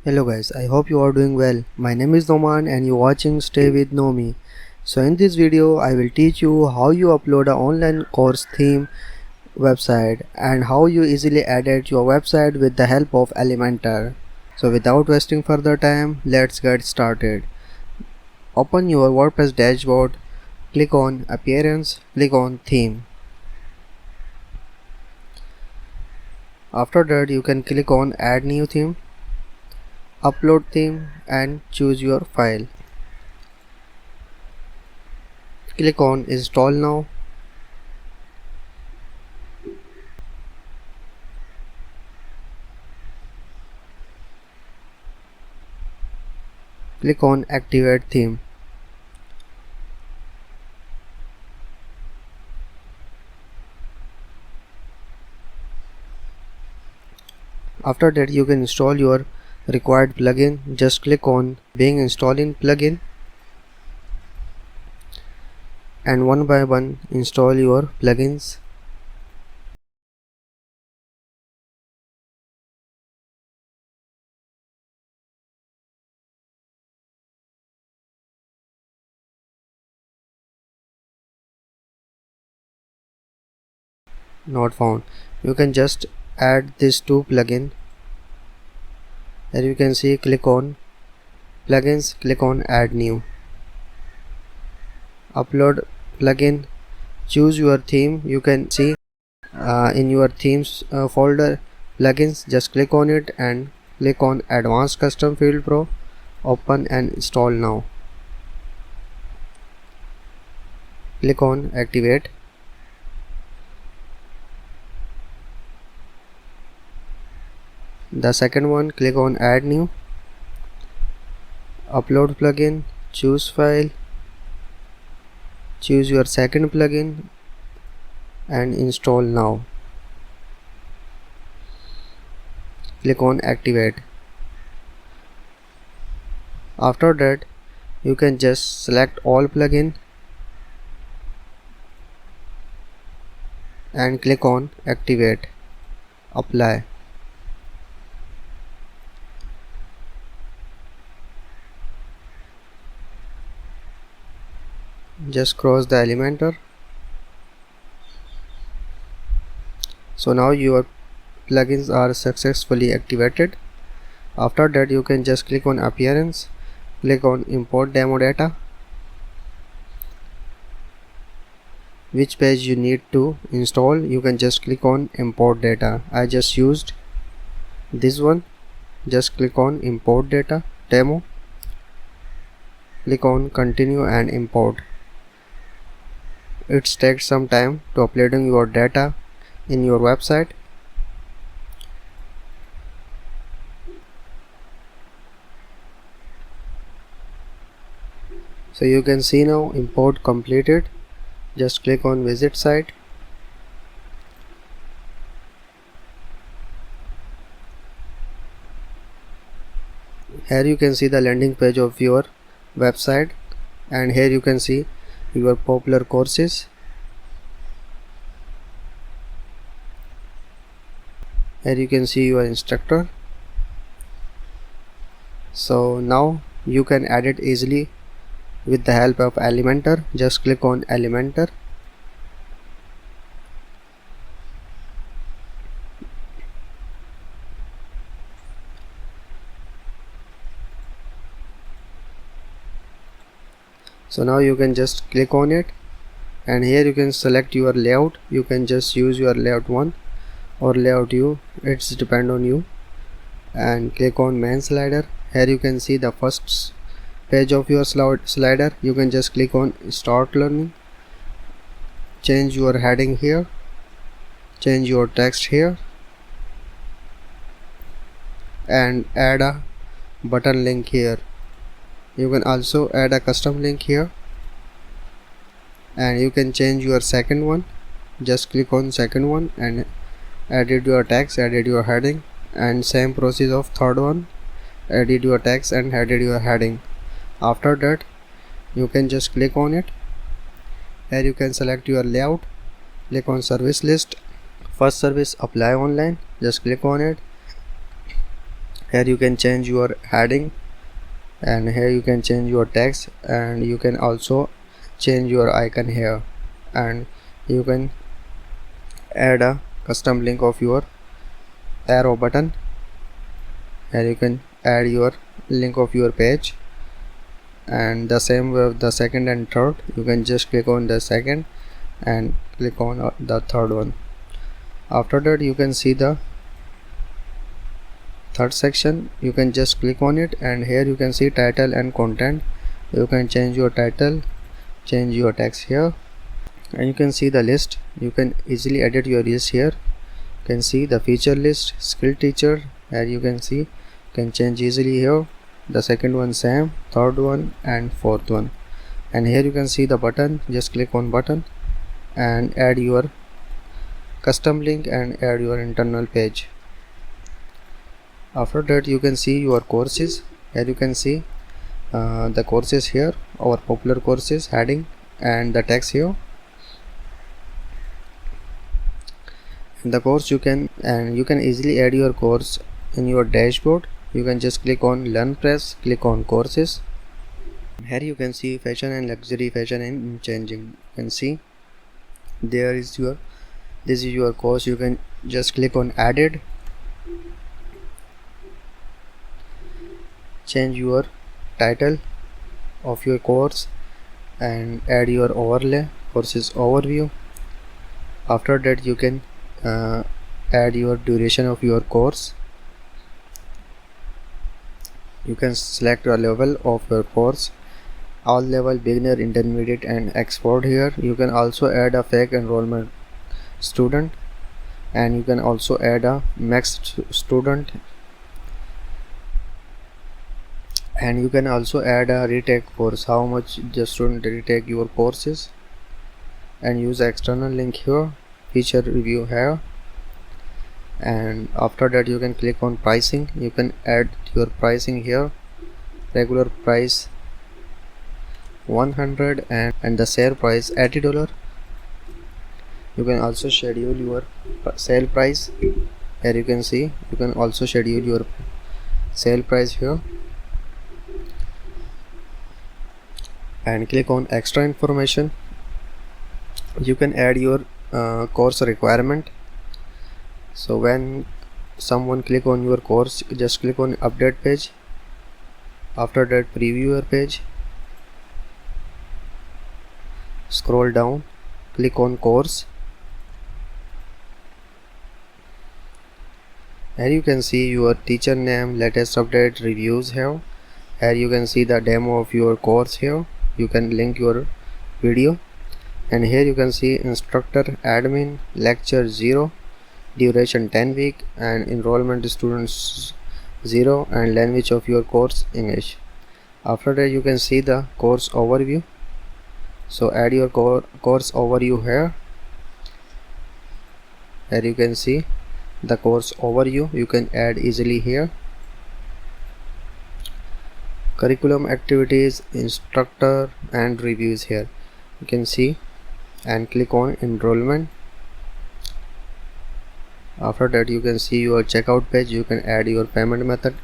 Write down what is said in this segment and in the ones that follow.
Hello guys, I hope you are doing well. My name is Noman and you're watching Stay with Nomi. So in this video I will teach you how you upload an online course theme website and how you easily edit your website with the help of Elementor. So without wasting further time, let's get started. Open your WordPress dashboard, click on Appearance, click on Theme. After that you can click on Add New Theme, Upload Theme and choose your file. Click on Install Now. Click on Activate Theme. After that you can install your required plugin. Just click on Being Installing Plugin and one by one install your plugins. Not found. You can just add these two plugin. Here you can see, click on Plugins, click on Add New. Upload plugin, choose your theme. You can see in your themes folder plugins, just click on it and click on Advanced Custom Field Pro. Open and install now. Click on Activate. The second one, click on Add New. Upload plugin, choose file, choose your second plugin and install now. Click on Activate. After that you can just select all plugin and click on Activate. Apply. Just cross the Elementor. So now your plugins are successfully activated. After that you can just click on Appearance, click on Import Demo Data. Which page you need to install, you can just click on Import Data. I just used this one. Just click on Import Data Demo. Click on Continue and Import. It takes some time to uploading your data in your website. So you can see now import completed. Just click on Visit Site. Here you can see the landing page of your website and here you can see your popular courses. Here you can see your instructor. So now you can edit easily with the help of Elementor. Just click on Elementor. So now you can just click on it and here you can select your layout. You can just use your layout 1 or layout U, it's depend on you, and click on main slider. Here you can see the first page of your slider. You can just click on Start Learning, change your heading here, change your text here and add a button link here. You can also add a custom link here and you can change your second one. Just click on second one and edit your text, edit your heading, and same process of third one, edit your text and edit your heading. After that you can just click on it. Here you can select your layout, click on service list, first service apply online, just click on it Here you can change your heading, and here you can change your text, and you can also change your icon here, and you can add a custom link of your arrow button. Here you can add your link of your page, and the same with the second and third. You can just click on the second and click on the third one. After that, you can see the third section. You can just click on it, and here you can see title and content. You can change your title, change your text here, and you can see the list. You can easily edit your list here. You can see the feature list, skill teacher. Here you can see, can change easily here. The second one same, third one and fourth one. And here you can see the button. Just click on button and add your custom link and add your internal page. After that, you can see your courses. Here you can see the courses here, our popular courses heading and the text here. In the course you can easily add your course in your dashboard. You can just click on LearnPress, click on courses. Here you can see fashion and luxury, fashion and changing. You can see there is this is your course. You can just click on added, change your title of your course and add your overlay, courses overview. After that, you can add your duration of your course. You can select a level of your course, all level, beginner, intermediate and expert here. You can also add a fake enrollment student, and you can also add a max student, and you can also add a retake course, how much the student retake your courses, and use external link here, feature review here. And after that, you can click on pricing. You can add your pricing here, regular price 100 and the sale price $80. You can also schedule your sale price. Here you can see, you can also schedule your sale price here, and click on extra information. You can add your course requirement. So when someone click on your course, just click on update page. After that, preview your page, scroll down, click on course. Here you can see your teacher name, latest update, reviews here. Here you can see the demo of your course here. You can link your video, and here you can see instructor, admin, lecture 0, duration 10 week, and enrollment students 0, and language of your course English. After that, you can see the course overview. So add your course overview here. Here you can see the course overview. You can add easily here. Curriculum, activities, instructor and reviews here. You can see, and click on enrollment. After that, you can see your checkout page. You can add your payment method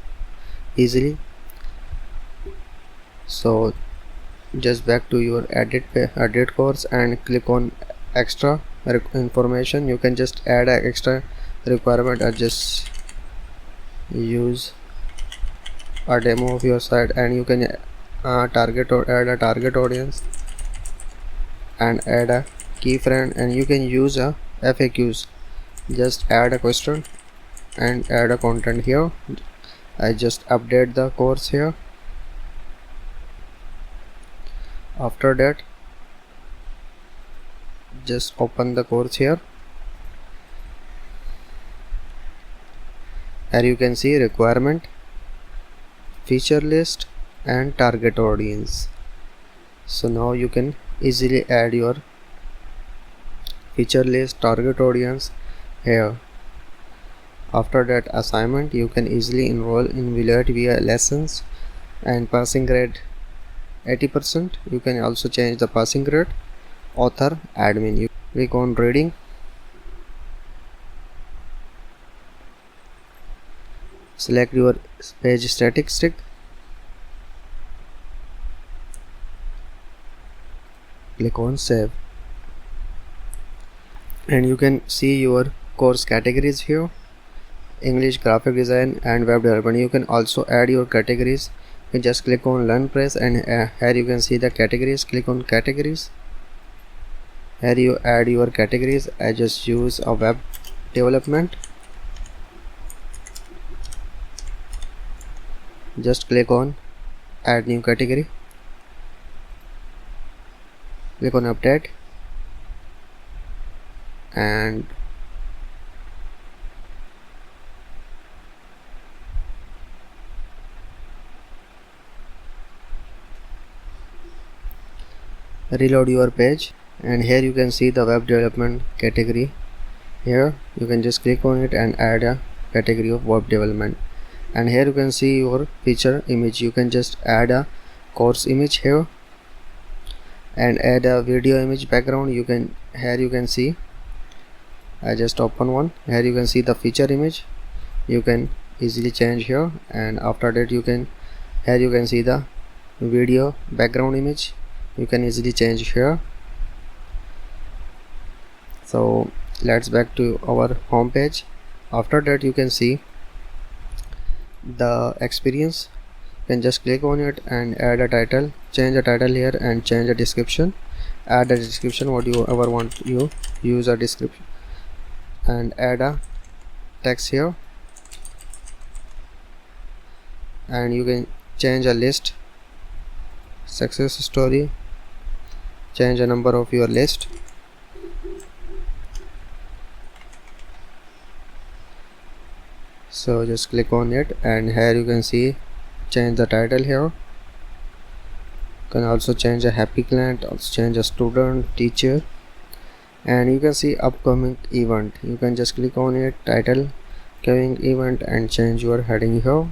easily. So just back to your edit course and click on extra information. You can just add an extra requirement or just use a demo of your site, and you can target or add a target audience and add a key friend, and you can use a FAQs. Just add a question and add a content here. I just update the course here. After that, just open the course here. Here you can see requirement, feature list and target audience. So now you can easily add your feature list, target audience here. After that, assignment, you can easily enroll in Evaluate via lessons, and passing grade 80%. You can also change the passing grade. Author, admin. You click on reading, select your page statistic, click on save, and you can see your course categories here: English, graphic design and web development. You can also add your categories. You just click on LearnPress, and here you can see the categories. Click on categories. Here you add your categories. I just use a web development. Just click on add new category, click on update, and reload your page. And here you can see the web development category. Here you can just click on it and add a category of web development. And here you can see your feature image. You can just add a course image here and add a video image background. Here you can see, I just open one. Here you can see the feature image. You can easily change here, and after that here you can see the video background image. You can easily change here. So let's back to our home page. After that you can see the experience. You can just click on it and add a title, change the title here and change the description. Add a description what you ever want. You use a description and add a text here, and you can change a list, success story, change a number of your list. So just click on it, and here you can see change the title here. You can also change a happy client, also change a student, teacher, and you can see upcoming event. You can just click on it, title, upcoming event, and change your heading here.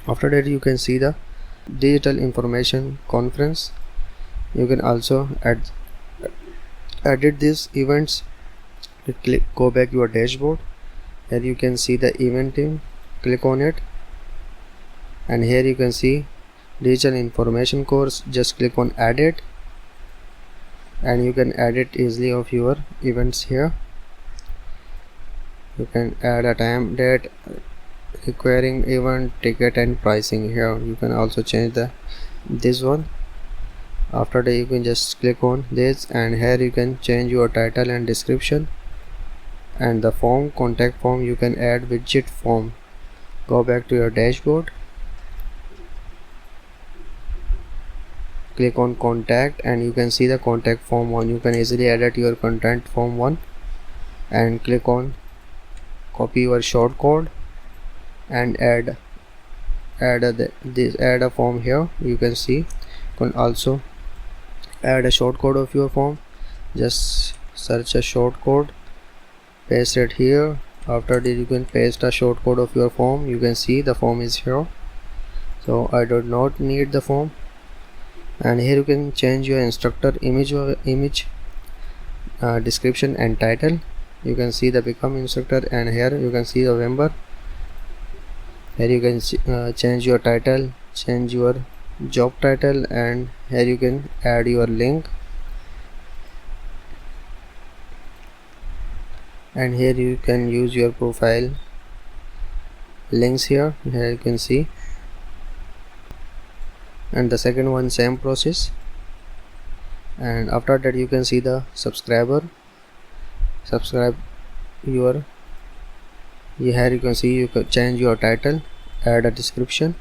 After that you can see the digital information conference. You can also edit these events. Go back your dashboard. Here you can see the event team, click on it, and here you can see digital information course. Just click on edit, and you can edit easily of your events here. You can add a time, date, requiring event, ticket and pricing. Here you can also change this one. After that you can just click on this, and here you can change your title and description. And the form, contact form, you can add widget form. Go back to your dashboard, click on contact, and you can see the contact form one. You can easily edit your contact form one, and click on copy your short code and add a form here. You can see you can also add a short code of your form. Just search a short code, paste it here. After that you can paste a short code of your form. You can see the form is here, so I do not need the form. And here you can change your instructor image description and title. You can see the become instructor, and here you can see the member. Here you can change your title, change your job title, and here you can add your link. And here you can use your profile links here. Here you can see, and the second one same process. And after that you can see the subscribe your. Here you can see you can change your title, add a description,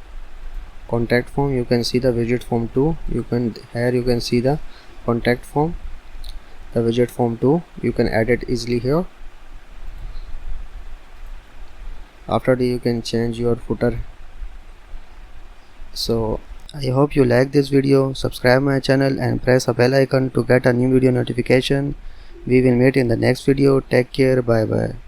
contact form. You can see the widget form 2. Here you can see the contact form, the widget form 2. You can add it easily here. After that you can change your footer. So I hope you like this video. Subscribe my channel and press a bell icon to get a new video notification. We will meet in the next video. Take care. Bye bye.